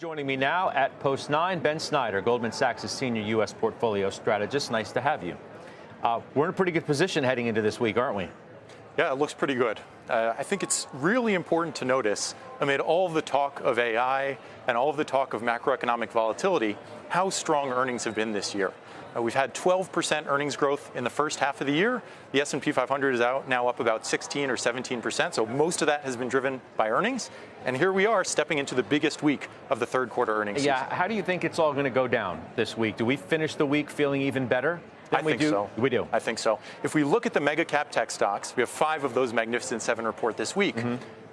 Joining me now at Post 9, Ben Snider, Goldman Sachs' senior U.S. portfolio strategist. Nice to have you. We're in a pretty good position heading into this week, aren't we? Yeah, it looks pretty good. I think it's really important to notice, amid all of the talk of AI and all of the talk of macroeconomic volatility, how strong earnings have been this year. We've had 12% earnings growth in the first half of the year. The S&P 500 is now up about 16 or 17%, so most of that has been driven by earnings. And here we are stepping into the biggest week of the third quarter earnings season. Yeah, how do you think it's all going to go down this week? Do we finish the week feeling even better? I think so. We do. I think so. If we look at the mega cap tech stocks, we have 5 of those Magnificent 7 report this week.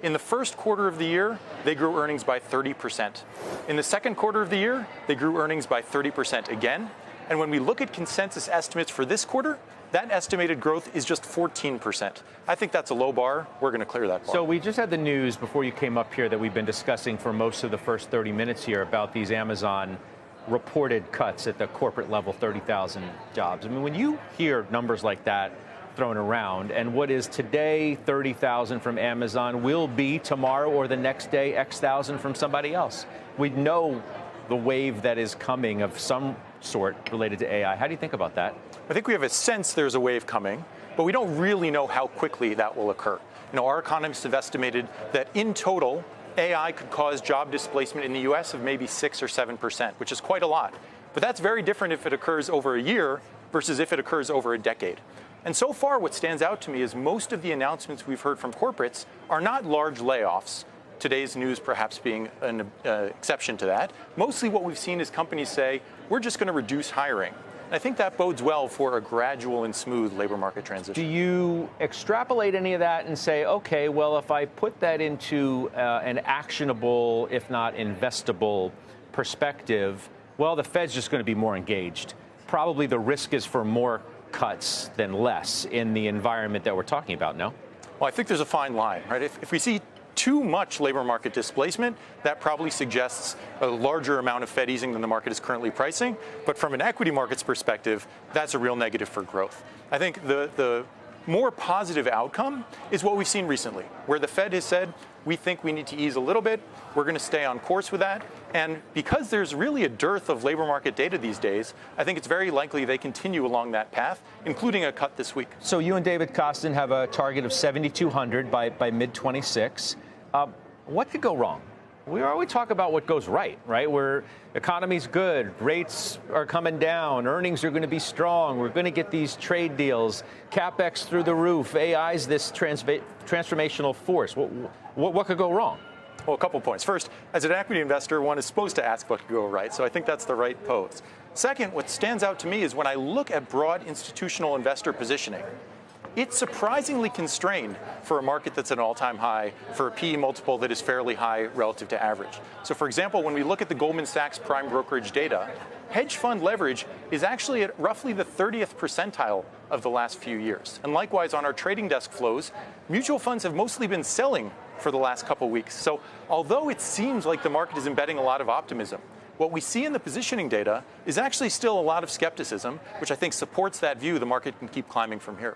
In the first quarter of the year, they grew earnings by 30%. In the second quarter of the year, they grew earnings by 30% again. And when we look at consensus estimates for this quarter, that estimated growth is just 14%. I think that's a low bar. We're going to clear that bar. So we just had the news before you came up here that we've been discussing for most of the first 30 minutes here about these Amazon reported cuts at the corporate level, 30,000 jobs. I mean, when you hear numbers like that thrown around, and what is today 30,000 from Amazon will be tomorrow or the next day X thousand from somebody else, we know the wave that is coming of some sort related to AI. How do you think about that? I think we have a sense there's a wave coming, but we don't really know how quickly that will occur. Our economists have estimated that in total, AI could cause job displacement in the U.S. of maybe 6 or 7%, which is quite a lot. But that's very different if it occurs over a year versus if it occurs over a decade. And so far, what stands out to me is most of the announcements we've heard from corporates are not large layoffs. Today's news perhaps being an exception to that. Mostly what we've seen is companies say, we're just going to reduce hiring. And I think that bodes well for a gradual and smooth labor market transition. Do you extrapolate any of that and say, okay, well, if I put that into an actionable, if not investable perspective, well, the Fed's just going to be more engaged. Probably the risk is for more cuts than less in the environment that we're talking about, no? Well, I think there's a fine line, right? If we see too much labor market displacement, that probably suggests a larger amount of Fed easing than the market is currently pricing. But from an equity markets perspective, that's a real negative for growth. I think the more positive outcome is what we've seen recently, where the Fed has said, we think we need to ease a little bit. We're going to stay on course with that. And because there's really a dearth of labor market data these days, I think it's very likely they continue along that path, including a cut this week. So you and David Kostin have a target of 7,200 by mid-26. What could go wrong? We always talk about what goes right? Where economy's good, rates are coming down, earnings are going to be strong, we're going to get these trade deals, CapEx through the roof, AI's this transformational force. What could go wrong? Well, a couple points. First, as an equity investor, one is supposed to ask what could go right, so I think that's the right pose. Second, what stands out to me is when I look at broad institutional investor positioning, it's surprisingly constrained for a market that's at an all-time high, for a PE multiple that is fairly high relative to average. So, for example, when we look at the Goldman Sachs prime brokerage data, hedge fund leverage is actually at roughly the 30th percentile of the last few years. And likewise, on our trading desk flows, mutual funds have mostly been selling for the last couple weeks. So, although it seems like the market is embedding a lot of optimism, what we see in the positioning data is actually still a lot of skepticism, which I think supports that view the market can keep climbing from here.